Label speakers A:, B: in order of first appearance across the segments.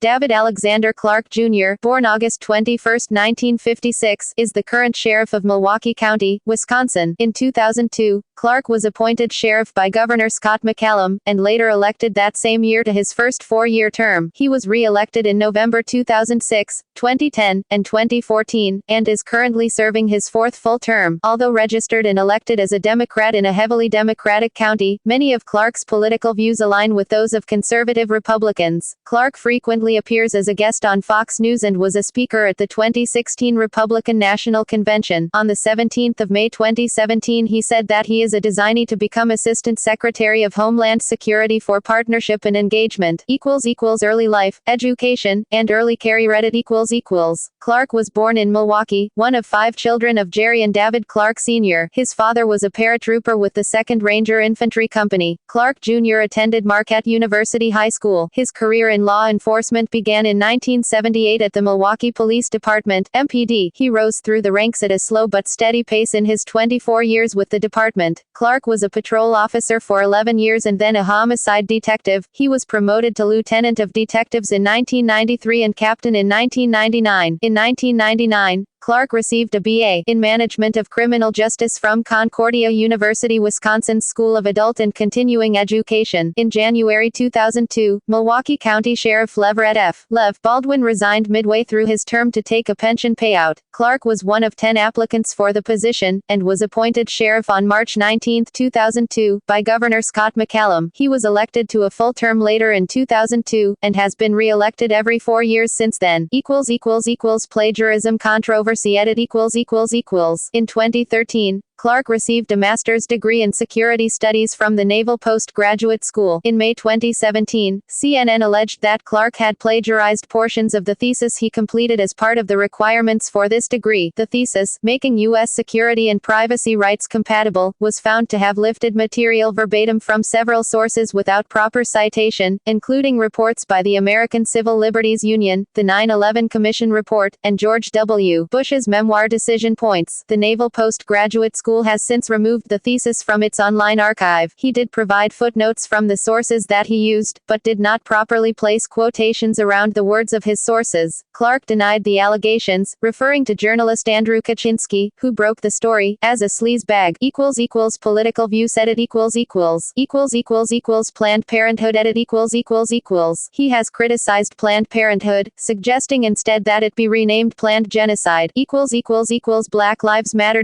A: David Alexander Clarke Jr., born August 21, 1956, is the current sheriff of Milwaukee County, Wisconsin. In 2002, Clarke was appointed sheriff by Governor Scott McCallum, and later elected that same year to his first four-year term. He was re-elected in November 2006, 2010, and 2014, and is currently serving his fourth full term. Although registered and elected as a Democrat in a heavily Democratic county, many of Clarke's political views align with those of conservative Republicans. Clarke frequently appears as a guest on Fox News and was a speaker at the 2016 Republican National Convention. On the 17th of May 2017, he said that he is a designee to become Assistant Secretary of Homeland Security for Partnership and Engagement. Early life, education, and early career. Reddit. Clarke was born in Milwaukee, one of 5 children of Jerry and David Clarke Sr. His father was a paratrooper with the 2nd Ranger Infantry Company. Clarke Jr. attended Marquette University High School. His career in law enforcement began in 1978 at the Milwaukee Police Department, MPD. He rose through the ranks at a slow but steady pace in his 24 years with the department. Clarke was a patrol officer for 11 years and then a homicide detective. He was promoted to lieutenant of detectives in 1993 and captain in 1999. In 1999, Clarke received a B.A. in Management of Criminal Justice from Concordia University, Wisconsin's School of Adult and Continuing Education. In January 2002, Milwaukee County Sheriff Leverett F. Lev Baldwin resigned midway through his term to take a pension payout. Clarke was one of 10 applicants for the position, and was appointed sheriff on March 19, 2002, by Governor Scott McCallum. He was elected to a full term later in 2002, and has been re-elected every 4 years since then. Plagiarism controversy. In 2013, Clarke received a master's degree in security studies from the Naval Postgraduate School. In May 2017, CNN alleged that Clarke had plagiarized portions of the thesis he completed as part of the requirements for this degree. The thesis, Making U.S. Security and Privacy Rights Compatible, was found to have lifted material verbatim from several sources without proper citation, including reports by the American Civil Liberties Union, the 9/11 Commission Report, and George W. Bush's memoir Decision Points. The Naval Postgraduate School has since removed the thesis from its online archive. He did provide footnotes from the sources that he used, but did not properly place quotations around the words of his sources. Clarke denied the allegations, referring to journalist Andrew Kaczynski, who broke the story, as a sleazebag. Political view. Planned Parenthood. He has criticized Planned Parenthood, suggesting instead that it be renamed Planned Genocide. Black Lives Matter.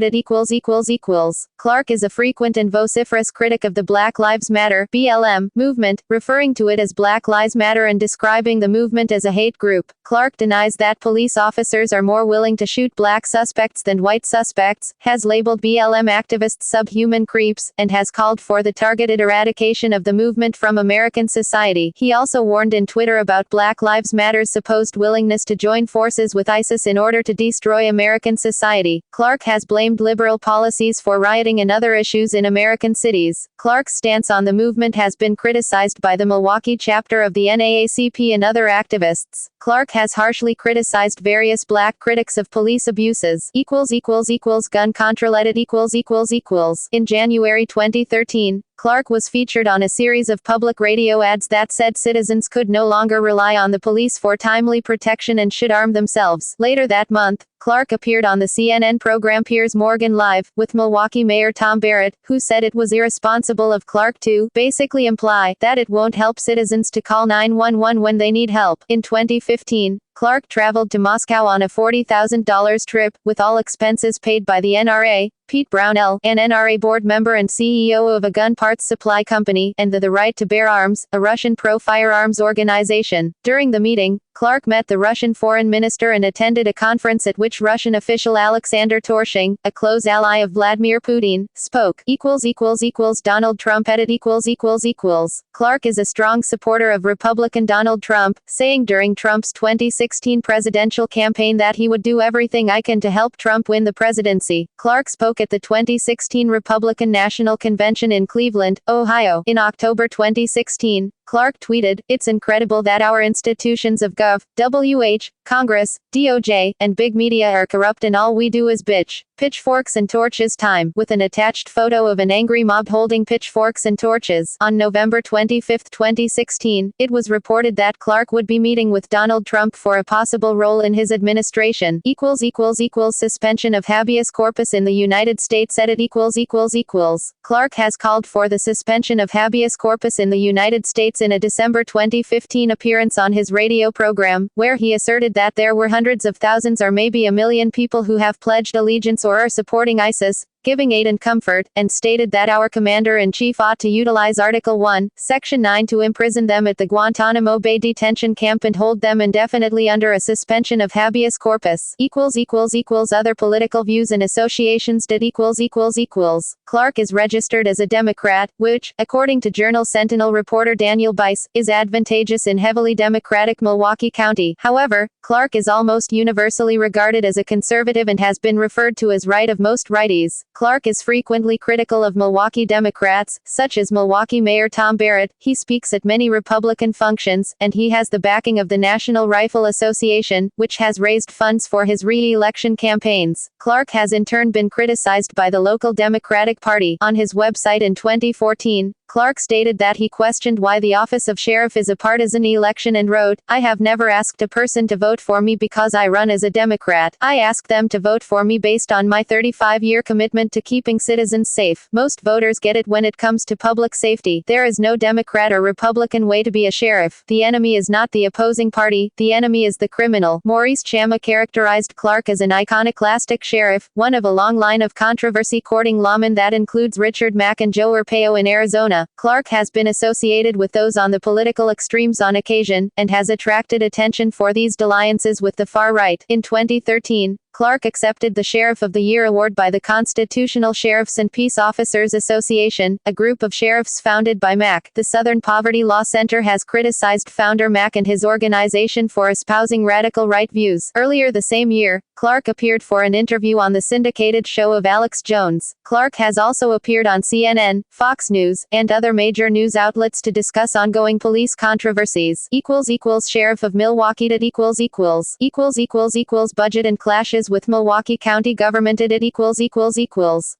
A: Clarke is a frequent and vociferous critic of the Black Lives Matter (BLM) movement, referring to it as Black Lives Matter and describing the movement as a hate group. Clarke denies that police officers are more willing to shoot black suspects than white suspects, has labeled BLM activists subhuman creeps, and has called for the targeted eradication of the movement from American society. He also warned in Twitter about Black Lives Matter's supposed willingness to join forces with ISIS in order to destroy American society. Clarke has blamed liberal policies for rioting and other issues in American cities. Clarke's stance on the movement has been criticized by the Milwaukee chapter of the NAACP and other activists. Clarke has harshly criticized various black critics of police abuses. Gun control. In January 2013, Clarke was featured on a series of public radio ads that said citizens could no longer rely on the police for timely protection and should arm themselves. Later that month, Clarke appeared on the CNN program Piers Morgan Live, with Milwaukee Mayor Tom Barrett, who said it was irresponsible of Clarke to basically imply that it won't help citizens to call 911 when they need help. In 2015, Clarke traveled to Moscow on a $40,000 trip, with all expenses paid by the NRA. Pete Brownell, an NRA board member and CEO of a gun parts supply company, and the Right to Bear Arms, a Russian pro-firearms organization. During the meeting, Clarke met the Russian foreign minister and attended a conference at which Russian official Alexander Torshing, a close ally of Vladimir Putin, spoke. Donald Trump. Clarke is a strong supporter of Republican Donald Trump, saying during Trump's 2016 presidential campaign that he would do everything I can to help Trump win the presidency. Clarke spoke at the 2016 Republican National Convention in Cleveland, Ohio. In October 2016, Clarke tweeted, "It's incredible that our institutions of Gov, WH, Congress, DOJ, and big media are corrupt and all we do is bitch. Pitchforks and Torches Time, with an attached photo of an angry mob holding pitchforks and torches. On November 25, 2016, it was reported that Clarke would be meeting with Donald Trump for a possible role in his administration. Suspension of habeas corpus in the United States. Edit Clarke has called for the suspension of habeas corpus in the United States in a December 2015 appearance on his radio program, where he asserted that there were hundreds of thousands or maybe a million people who have pledged allegiance or are supporting ISIS, giving aid and comfort, and stated that our commander-in-chief ought to utilize Article 1, Section 9 to imprison them at the Guantanamo Bay detention camp and hold them indefinitely under a suspension of habeas corpus. Other political views and associations. Clarke is registered as a Democrat, which, according to Journal Sentinel reporter Daniel Bice, is advantageous in heavily Democratic Milwaukee County. However, Clarke is almost universally regarded as a conservative and has been referred to as right of most righties. Clarke is frequently critical of Milwaukee Democrats, such as Milwaukee Mayor Tom Barrett. He speaks at many Republican functions, and he has the backing of the National Rifle Association, which has raised funds for his re-election campaigns. Clarke has in turn been criticized by the local Democratic Party. On his website in 2014, Clarke stated that he questioned why the office of sheriff is a partisan election and wrote, "I have never asked a person to vote for me because I run as a Democrat. I ask them to vote for me based on my 35-year commitment to keeping citizens safe. Most voters get it when it comes to public safety. There is no Democrat or Republican way to be a sheriff. The enemy is not the opposing party, the enemy is the criminal." Maurice Chama characterized Clarke as an iconoclastic sheriff, one of a long line of controversy courting lawmen that includes Richard Mack and Joe Arpaio in Arizona. Clarke has been associated with those on the political extremes on occasion, and has attracted attention for these dalliances with the far right. In 2013, Clarke accepted the Sheriff of the Year award by the Constitutional Sheriffs and Peace Officers Association, a group of sheriffs founded by Mack. The Southern Poverty Law Center has criticized founder Mack and his organization for espousing radical right views. Earlier the same year, Clarke appeared for an interview on the syndicated show of Alex Jones. Clarke has also appeared on CNN, Fox News, and other major news outlets to discuss ongoing police controversies. Sheriff of Milwaukee. Budget and clashes with Milwaukee County government.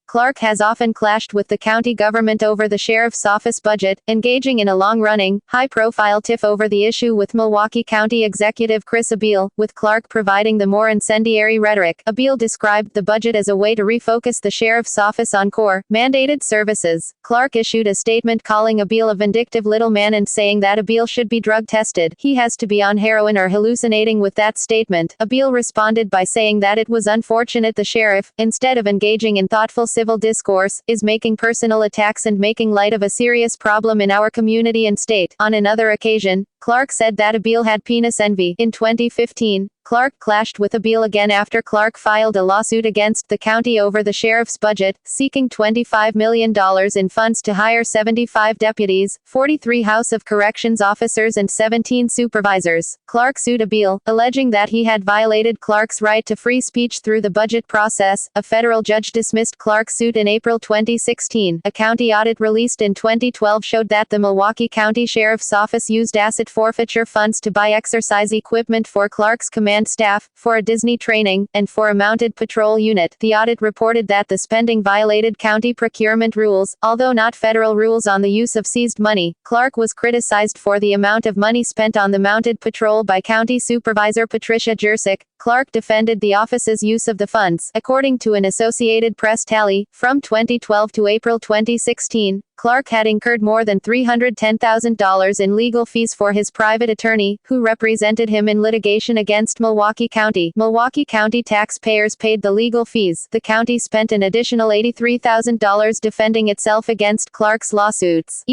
A: Clarke has often clashed with the county government over the sheriff's office budget, engaging in a long-running, high-profile tiff over the issue with Milwaukee County Executive Chris Abeil, with Clarke providing the more incendiary rhetoric. Abeil described the budget as a way to refocus the sheriff's office on core, mandated services. Clarke issued a statement calling Abeil a vindictive little man and saying that Abeil should be drug-tested. He has to be on heroin or hallucinating. With that statement, Abeil responded by saying that it was unfortunate the sheriff, instead of engaging in thoughtful civil discourse, is making personal attacks and making light of a serious problem in our community and state. On another occasion, Clarke said that Abeil had penis envy. In 2015, Clarke clashed with Abeil again after Clarke filed a lawsuit against the county over the sheriff's budget, seeking $25 million in funds to hire 75 deputies, 43 House of Corrections officers and 17 supervisors. Clarke sued Abeil, alleging that he had violated Clarke's right to free speech through the budget process. A federal judge dismissed Clarke's suit in April 2016. A county audit released in 2012 showed that the Milwaukee County Sheriff's Office used asset forfeiture funds to buy exercise equipment for Clarke's command staff, for a Disney training, and for a mounted patrol unit. The audit reported that the spending violated county procurement rules, although not federal rules on the use of seized money. Clarke was criticized for the amount of money spent on the mounted patrol by County Supervisor Patricia Jersick. Clarke defended the office's use of the funds. According to an Associated Press tally, from 2012 to April 2016, Clarke had incurred more than $310,000 in legal fees for his private attorney, who represented him in litigation against Milwaukee County. Milwaukee County taxpayers paid the legal fees. The county spent an additional $83,000 defending itself against Clarke's lawsuits.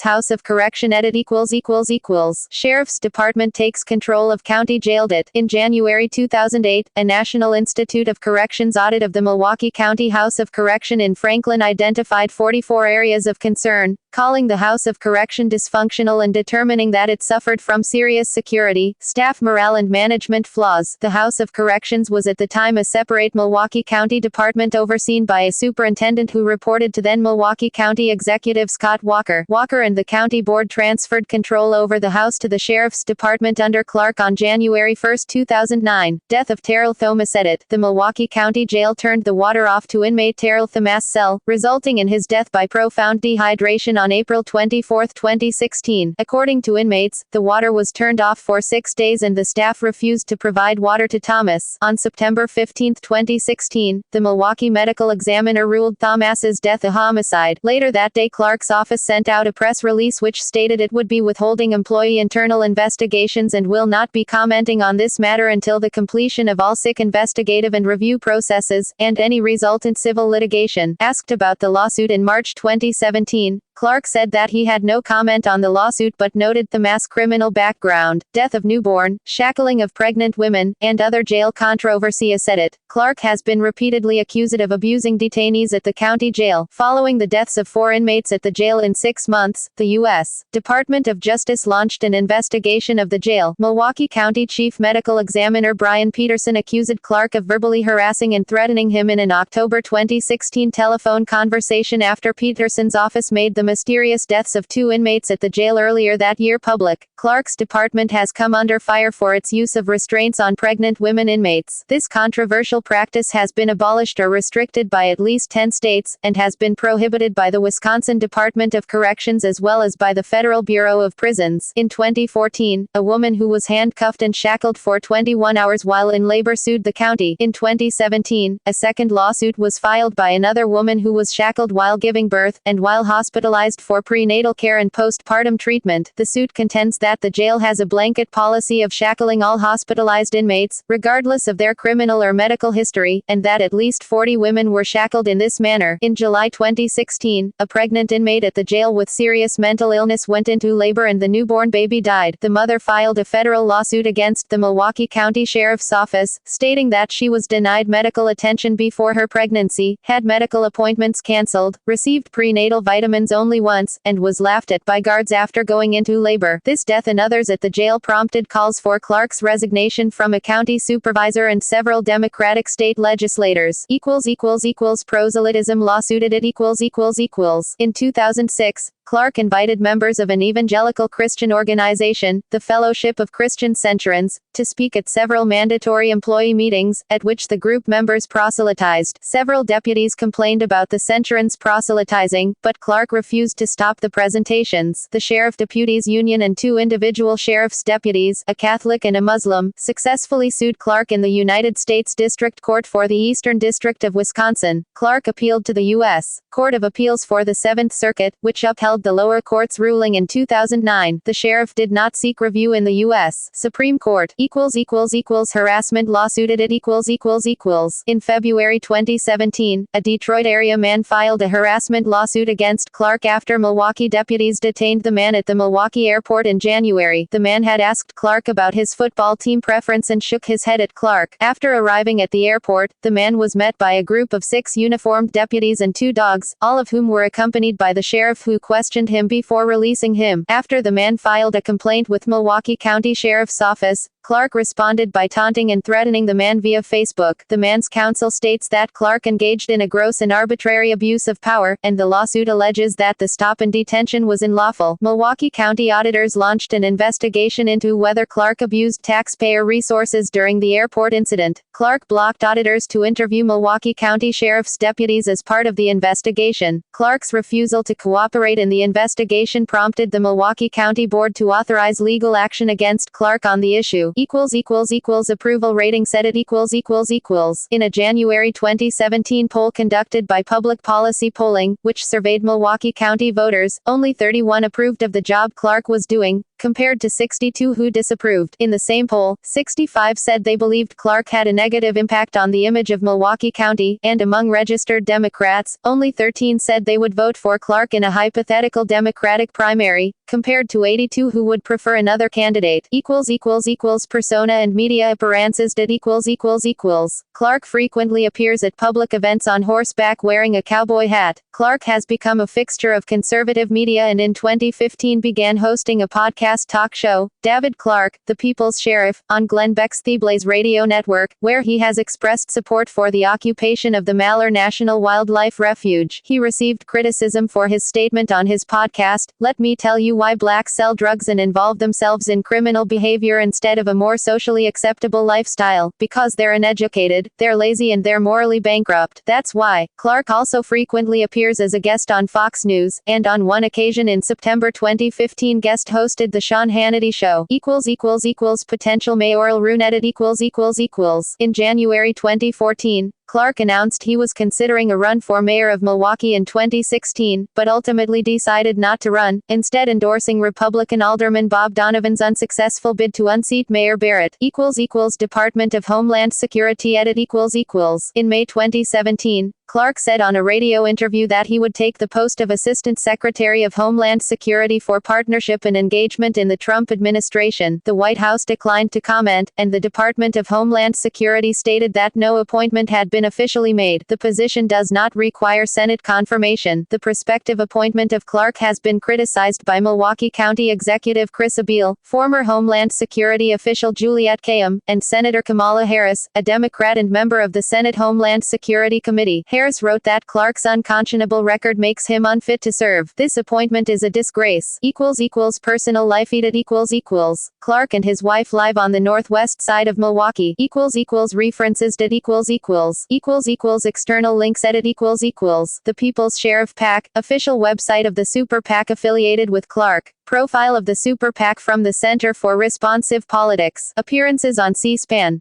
A: House of Correction. Edit. Sheriff's Department takes control of county jail. In January 2008, a National Institute of Corrections audit of the Milwaukee County House of Correction in Franklin identified 44 areas of concern, calling the House of Correction dysfunctional and determining that it suffered from serious security, staff morale and management flaws. The House of Corrections was at the time a separate Milwaukee County department overseen by a superintendent who reported to then Milwaukee County Executive Scott Walker. Walker and the county board transferred control over the House to the Sheriff's Department under Clarke on January 1, 2009. Death of Terrell Thomas. Edit. The Milwaukee County Jail turned the water off to inmate Terrell Thomas' cell, resulting in his death by profound dehydration on April 24, 2016. According to inmates, the water was turned off for 6 days and the staff refused to provide water to Thomas. On September 15, 2016, the Milwaukee medical examiner ruled Thomas's death a homicide. Later that day, Clarke's office sent out a press release which stated it would be withholding employee internal investigations and will not be commenting on this matter until the completion of all sick investigative and review processes, and any resultant civil litigation. Asked about the lawsuit in March 2017, Clarke said that he had no comment on the lawsuit but noted Thomas' criminal background, death of newborn, shackling of pregnant women, and other jail controversy. Said it. Clarke has been repeatedly accused of abusing detainees at the county jail. Following the deaths of 4 inmates at the jail in 6 months, the U.S. Department of Justice launched an investigation of the jail. Milwaukee County Chief Medical Examiner Brian Peterson accused Clarke of verbally harassing and threatening him in an October 2016 telephone conversation after Peterson's office made the mysterious deaths of 2 inmates at the jail earlier that year public. Clarke's department has come under fire for its use of restraints on pregnant women inmates. This controversial practice has been abolished or restricted by at least 10 states, and has been prohibited by the Wisconsin Department of Corrections as well as by the Federal Bureau of Prisons. In 2014, a woman who was handcuffed and shackled for 21 hours while in labor sued the county. In 2017, a second lawsuit was filed by another woman who was shackled while giving birth, and while hospitalized for prenatal care and postpartum treatment. The suit contends that the jail has a blanket policy of shackling all hospitalized inmates, regardless of their criminal or medical history, and that at least 40 women were shackled in this manner. In July 2016, a pregnant inmate at the jail with serious mental illness went into labor and the newborn baby died. The mother filed a federal lawsuit against the Milwaukee County Sheriff's Office, stating that she was denied medical attention before her pregnancy, had medical appointments canceled, received prenatal vitamins only once, and was laughed at by guards after going into labor. This death and others at the jail prompted calls for Clarke's resignation from a county supervisor and several Democratic state legislators. Proselytism lawsuit. In 2006, Clarke invited members of an evangelical Christian organization, the Fellowship of Christian Centurions, to speak at several mandatory employee meetings, at which the group members proselytized. Several deputies complained about the Centurions proselytizing, but Clarke refused to stop the presentations. The Sheriff Deputies Union and 2 individual sheriff's deputies, a Catholic and a Muslim, successfully sued Clarke in the United States District Court for the Eastern District of Wisconsin. Clarke appealed to the U.S. Court of Appeals for the 7th Circuit, which upheld the lower court's ruling in 2009. The sheriff did not seek review in the U.S. Supreme Court. Harassment lawsuit. In February 2017, a Detroit area man filed a harassment lawsuit against Clarke after Milwaukee deputies detained the man at the Milwaukee airport in January. The man had asked Clarke about his football team preference and shook his head at Clarke. After arriving at the airport, the man was met by a group of 6 uniformed deputies and 2 dogs, all of whom were accompanied by the sheriff who questioned him before releasing him. After the man filed a complaint with Milwaukee County Sheriff's Office, Clarke responded by taunting and threatening the man via Facebook. The man's counsel states that Clarke engaged in a gross and arbitrary abuse of power, and the lawsuit alleges that the stop and detention was unlawful. Milwaukee County auditors launched an investigation into whether Clarke abused taxpayer resources during the airport incident. Clarke blocked auditors to interview Milwaukee County Sheriff's deputies as part of the investigation. Clarke's refusal to cooperate in the investigation prompted the Milwaukee County Board to authorize legal action against Clarke on the issue. Approval rating. Set it. In a January 2017 poll conducted by Public Policy Polling, which surveyed Milwaukee County voters, only 31 approved of the job Clarke was doing, compared to 62 who disapproved. In the same poll, 65 said they believed Clarke had a negative impact on the image of Milwaukee County, and among registered Democrats, only 13 said they would vote for Clarke in a hypothetical Democratic primary, compared to 82 who would prefer another candidate. Persona and media appearances. Clarke frequently appears at public events on horseback wearing a cowboy hat. Clarke has become a fixture of conservative media and in 2015 began hosting a podcast talk show, David Clarke, the People's Sheriff, on Glenn Beck's Theblaze radio network, where he has expressed support for the occupation of the Malheur National Wildlife Refuge. He received criticism for his statement on his podcast, "Let Me Tell You Why Blacks Sell Drugs and Involve Themselves in Criminal Behavior Instead of a More Socially Acceptable Lifestyle, because they're uneducated, they're lazy and they're morally bankrupt. That's why." Clarke also frequently appears as a guest on Fox News, and on one occasion in September 2015 guest hosted The Sean Hannity Show. Potential mayoral run edit. In January 2014, Clarke announced he was considering a run for mayor of Milwaukee in 2016, but ultimately decided not to run, instead endorsing Republican Alderman Bob Donovan's unsuccessful bid to unseat Mayor Barrett. Department of Homeland Security edit. In May 2017, Clarke said on a radio interview that he would take the post of Assistant Secretary of Homeland Security for partnership and engagement in the Trump administration. The White House declined to comment, and the Department of Homeland Security stated that no appointment had been officially made. The position does not require Senate confirmation. The prospective appointment of Clarke has been criticized by Milwaukee County Executive Chris Abele, former Homeland Security official Juliette Kayyem, and Senator Kamala Harris, a Democrat and member of the Senate Homeland Security Committee. Harris wrote that Clarke's unconscionable record makes him unfit to serve. "This appointment is a disgrace." Personal life edit. Clarke and his wife live on the northwest side of Milwaukee. References. External links edit. The People's Sheriff PAC, official website of the Super PAC affiliated with Clarke. Profile of the Super PAC from the Center for Responsive Politics. Appearances on C-SPAN.